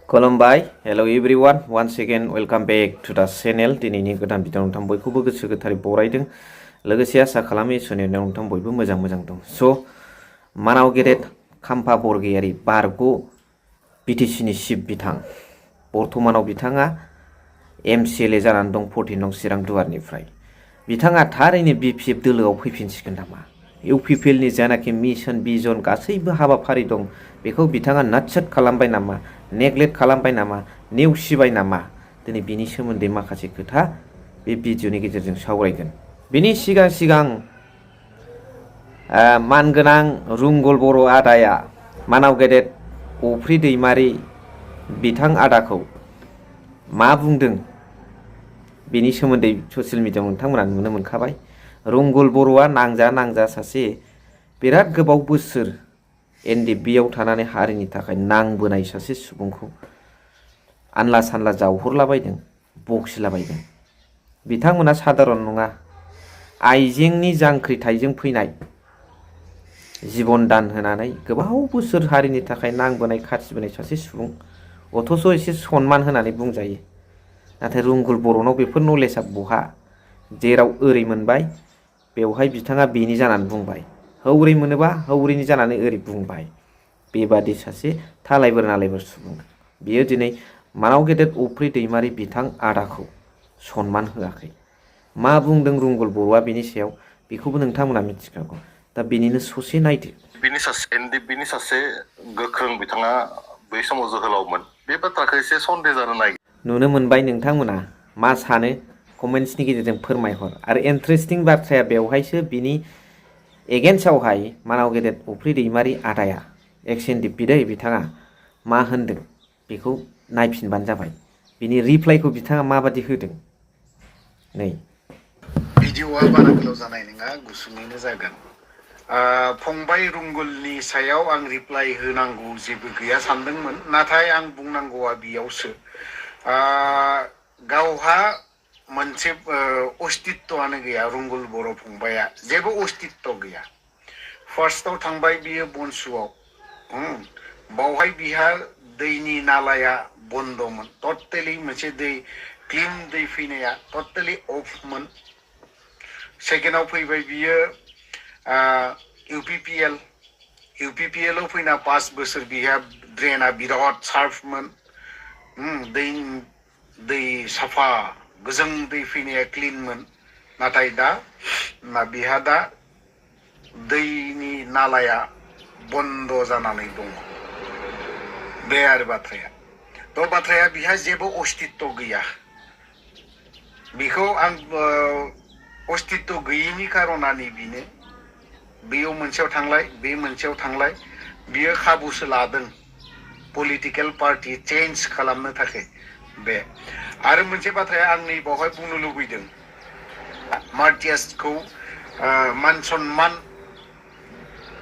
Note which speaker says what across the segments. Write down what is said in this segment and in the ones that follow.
Speaker 1: खुलुमबाय hello everyone once again welcome back to the channel दिनैनि गोदान भिडिअ नोंथां बयखौबो गोसो गोथारै बरायदों लोगोसे आसा खालामो इसोरनि अननायाव नोंथां बयबो मोजां दं स मानाव गेदेर खाम्फा बरगयारि बारग' बिटिसिनि चिफ बिथां बर्तमानाव बिथाङा एमसिएलए जानानै दं 14 नं चिरां दुवारनिफ्राय बिथाङा थारैनो बिपिएफ दोलोआव फैफिनसिगोन नामा इउपिपिएलनि जानाखि मिशन बिजन गासैबो हाबाफारि दं बेखौ बिथाङा नाटसाट खालामबाय नामा नेग्लेक्ट खालामबाय नामा नेवसिबाय नामा दिनै बिनि सोमोन्दै माखासे खोथा बे भिडिअनि गेजेरजों सावरायगोन बिनि सिगां मानगोनां रुंगुल बर' आदाया मानाव गेदेर अफ्रि दैमारि बिथां आदाखौ मा बुंदों बेनि सोमोन्दै ससियेल मिडियायाव नोंथांमोना नुनो मोनखाबाय रंगुल बर'आ नांजा सासे बिराद गोबाव बोसोर एनडिएफबिआव थानानै हारिनि थाखाय नांबोनाय सासे सुबुंखौ आनला सानला जावहरलाबायदों बखिलाबायदों बिथांमोना साधारन नङा आइजेंनि जांख्रिथायजों फैनाय जीवन दान होनानै गोबाव बोसोर हारिनि थाखाय नांबोनाय खाथिबोनाय सासे सुबुं अथ'स' एसे सनमान होनानै बुंजायो नाथाय रुंगुल बर'नाव बेफोर नलेजआ बहा जेराव ओरै मोनबाय बेवहाय बिथाङा बेनि जानानै बुंबाय हौरै मोनोबा हौरैनि जानानै ओरै बुंबाय बेबादि सासे थालायबोर नालायबोर सुबुं बियो दिनै मानाव गेदेर अफ्रि दैमारि बिथां आदाखौ सनमान होआखै मा बुंदों रुंगुल बर'आ बेनि सायाव बेखौबो नोंथांमोना मिथिखागौ दा बेनिनो ससे नायदो
Speaker 2: बिनि सासे गोख्रों बिथाङा बै समाव जोहोलावमोन बे बाथ्राखौ एसे सन्देह जानो नागिरो
Speaker 1: नुनो मोनबाय नोंथांमोना मा सानो कमेन्ट्सनि गेजेरजों फोरमायहर आरो इन्ट्रेस्टिं बाथ्राया बेवहायसो बिनि एगेन्स्टआवहाय मानाव गेदेर अफ्रि दैमारि आदाया एक्स एनडिएफबि दै बिथाङा मा होनदों बेखौ नायफिनबानो जाबाय बिनि रिप्लाइखौ बिथाङा माबादि होदों नै
Speaker 3: भिडिअआ बारा गोलाव जानाय नङा गुसुङैनो जागोन फंबाय रुंगुलनि सायाव आं रिप्लाइ होनांगौ जेबो गैया सानदोंमोन नाथाय आं बुंनांगौआ बेयावसो गावहा मोनसे अस्तित्वआनो गैया रुंगुल बर' फंबाया जेबो अस्तित्व गैया फार्स्टआव थांबाय बियो बनसुआव बावहाय बिहा दैनि नालाया बन्दमोन टटेलि मोनसे दै क्लिन दै फैनाया टटेलि अफमोन सेकेन्डआव फैबाय बियो इउपिपिएलआव फैना 5 बोसोर बिहा ड्रेना बिराद सार्फमोन दै साफा गोजों दै फैनाया क्लिनमोन नाथाय दा बिहा दा दैनि नालाया बन्द जानानै दङ बे आरो बाथ्राया बिहा जेबो अस्तित्व गैया बिखौ आं अस्तित्व गैयिनि कारनानि बिनो बेयाव मोनसेयाव थांलाय बे मोनसेयाव थांलाय बियो खाबुसो लादों पलिटिकेल पार्टी चेन्ज खालामनो थाखाय बे आरो मोनसे बाथ्राया आं नै बावहाय बुंनो लुबैदों मार्टियासखौ मान सन्मान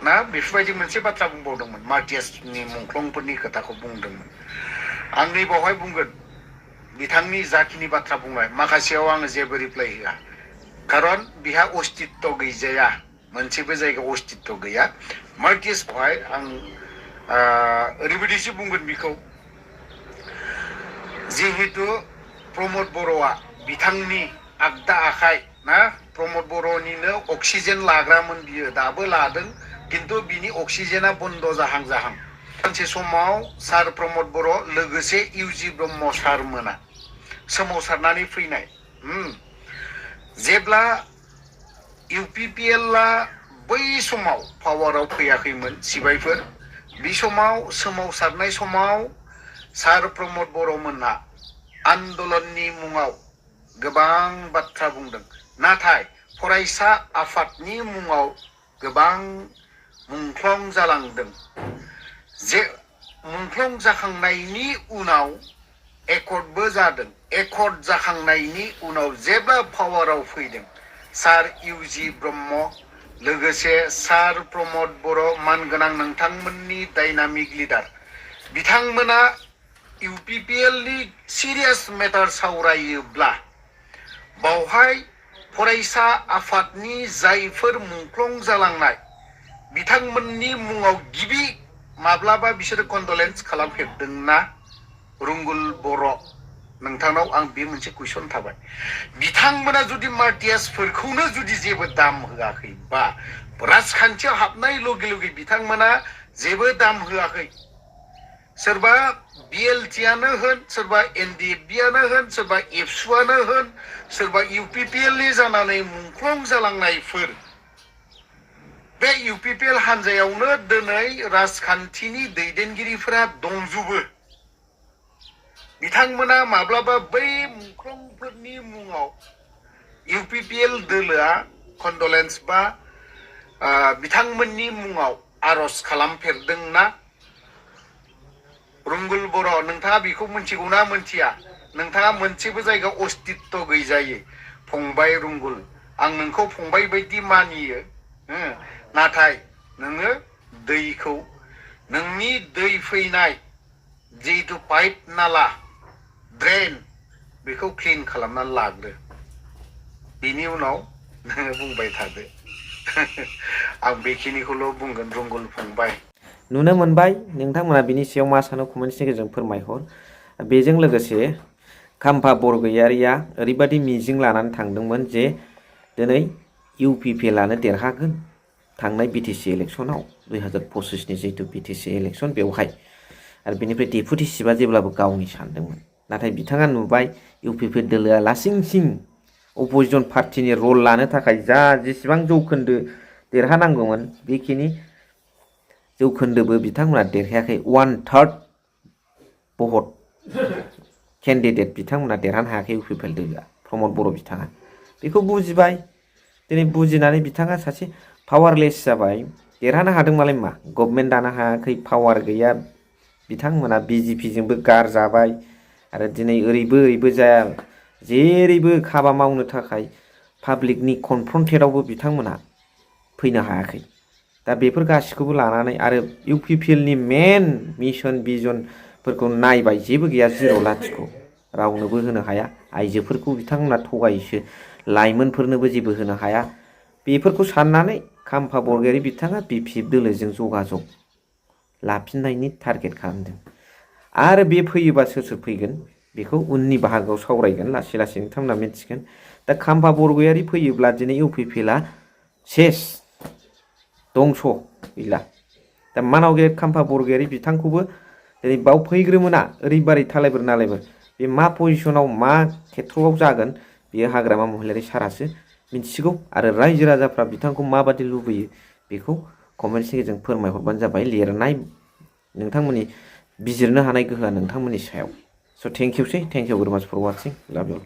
Speaker 3: ना बेफोरबायदि मोनसे बाथ्रा बुंबावदोंमोन मार्टियासनि मुंख्लंफोरनि खोथाखौ बुंदोंमोन आं नै बावहाय बुंगोन बिथांनि जाखिनि बाथ्रा बुंबाय माखासेयाव आङो जेबो रिप्लाइ होआ खारन बिहा अस्तित्व गैजाया मोनसेबो जायगायाव अस्तित्व गैया मार्टियासखौहाय आं ओरैबायदिसो बुंगोन बिखौ जिहेतु प्रमद बर'आ बिथांनि आगदा आखाइ ना प्रमद बर'निनो अक्सिजेन लाग्रामोन बियो दाबो लादों किन्तु बिनि अक्सिजेना बन्द जाहां सानसे समाव सार प्रमद बर' लोगोसे इउजि ब्रह्म सार मोना सोमावसारनानै फैनाय जेब्ला इउपिपिएलआ बै समाव पावाराव फैयाखैमोन सिबायफोर बे समाव सोमावसारनाय समाव सार प्रमद बर'मोनहा आन्दलननि मुङाव गोबां बाथ्रा बुंदों नाथाय फरायसा आफादनि मुङाव गोबां मुंख्लं जालांदों जे मुंख्लं जाखांनायनि उनाव एकर्डबो जादों एकर्ड जाखांनायनि उनाव जेब्ला पावाराव फैदों सार इउजि ब्रह्म लोगोसे सार प्रमद बर' मानगोनां नोंथांमोननि डायनामिक लिडार बिथांमोना इउपिपिएलनि सिरियास मेटार सावरायोब्ला बावहाय फरायसा आफादनि जायफोर मुंख्लं जालांनाय बिथांमोननि मुङाव गिबि माब्लाबा बिसोर कन्डलेन्स खालामफेरदोंना रुंगुल बर' नोंथांनाव आं बे मोनसे कुइसन थाबाय बिथांमोना जुदि मार्टियासफोरखौनो जुदि जेबो दाम होआखै बा राजखान्थियाव हाबनाय लगे लगे बिथांमोना जेबो दाम होआखै सोरबा बिएलटिआनो होन सोरबा एनडिएफबिआनो होन सोरबा एबसुआनो होन सोरबा इउपिपिएलनि जानानै मुंख्लं जालांनायफोर बे इउपिपिएल हानजायावनो दिनै राजखान्थिनि दैदेनगिरिफोरा दंजोबो बिथांमोना माब्लाबा बै मुंख्लंफोरनि मुङाव इउपिपिएल दोलोआ कन्डलेन्स बा बिथांमोननि मुङाव आर'ज खालामफेरदोंना रुंगुल बर' नोंथाङा बेखौ मिथिगौना मिथिया नोंथाङा मोनसेबो जायगायाव अस्तित्व गैजायै फंबाय रुंगुल आं नोंखौ फंबाय बायदि मानियो नाथाय नोङो दैखौ नोंनि दै फैनाय जिहेतु पाइप नाला ड्रेन बेखौ क्लिन खालामनानै लाग्रो बिनि उनाव नोङो बुंबाय थादो आं बेखिनिखौल' बुंगोन रुंगुल फंबाय
Speaker 1: नुनो मोनबाय नोंथांमोना बिनि सायाव मा सानो कमेन्टनि गेजेरजों फोरमायहर बेजों लोगोसे खाम्फा बरगयारिया ओरैबायदि मिजिं लानानै थांदोंमोन जे दिनै इउपिपिएलआनो देरहागोन थांनाय बिटिसि इलेक्सनाव 2025नि जिहेतु बिटिसि इलेक्सन बेवहाय आरो बेनिफ्राय डेपुटि चिफआ जेब्लाबो गावनि सानदोंमोन नाथाय बिथाङा नुबाय इउपिपिएल दोलोआ लासिंसिं अपोजिसन पार्टिनि रल लानो थाखाय जेसेबां जौखोन्दो देरहानांगौमोन बेखिनि जौखोन्दोबो बिथांमोना देरहायाखै 1/3 भट केन्डिडेट बिथांमोना देरहानो हायाखै इउपिपिएल दोलोआ प्रमद बर' बिथाङा बेखौ बुजिबाय दिनै बुजिनानै बिथाङा सासे पावारलेस जाबाय देरहानो हादोंमालाय मा गभर्नमेन्ट दानो हायाखै पावार गैया बिथांमोना बिजेपिजोंबो गारजाबाय आरो दिनै ओरैबो जाया जेरैबो हाबा मावनो थाखाय पाब्लिकनि कनफ्रन्टेडआवबो बिथांमोना फैनो हायाखै दा बेफोर गासिखौबो लानानै आरो इउपिपिएलनि मेन मिशन भिजनफोरखौ नायबाय जेबो गैया 0-0 रावनोबो होनो हाया आइजोफोरखौ बिथांमोना थगायोसो लाइमोनफोरनोबो जेबो होनो हाया बेफोरखौ साननानै खाम्फा बरगयारि बिथाङा बिपिएफ दोलोजों जगाजग लाफिननायनि टारगेट खालामदों आरो बे फैयोबा सोर फैगोन बेखौ उननि बाहागोआव सावरायगोन लासै लासै नोंथांमोना मिथिगोन दा खाम्फा बरगयारि फैयोब्ला दिनै इउपिपिएलआ सेस दंस गैला दा मानाव गेट खाम्फा बरगयारि बिथांखौबो दिनै बाव फैग्रोमोना ओरैबारै थालायबोर नालायबोर बे मा पजिसनाव मा खेथ्रआव जागोन बेयो हाग्रामा महिलारि सारासो मिथिगौ आरो रायजो राजाफ्रा बिथांखौ माबादि लुबैयो बेखौ कमेन्टनि गेजेरजों फोरमायहरबानो जाबाय लिरनाय नोंथांमोननि बिजिरनो हानाय गोहोआ नोंथांमोननि सायाव स' थेंक इउ भेरि माच फर वाचिं लाभ इउ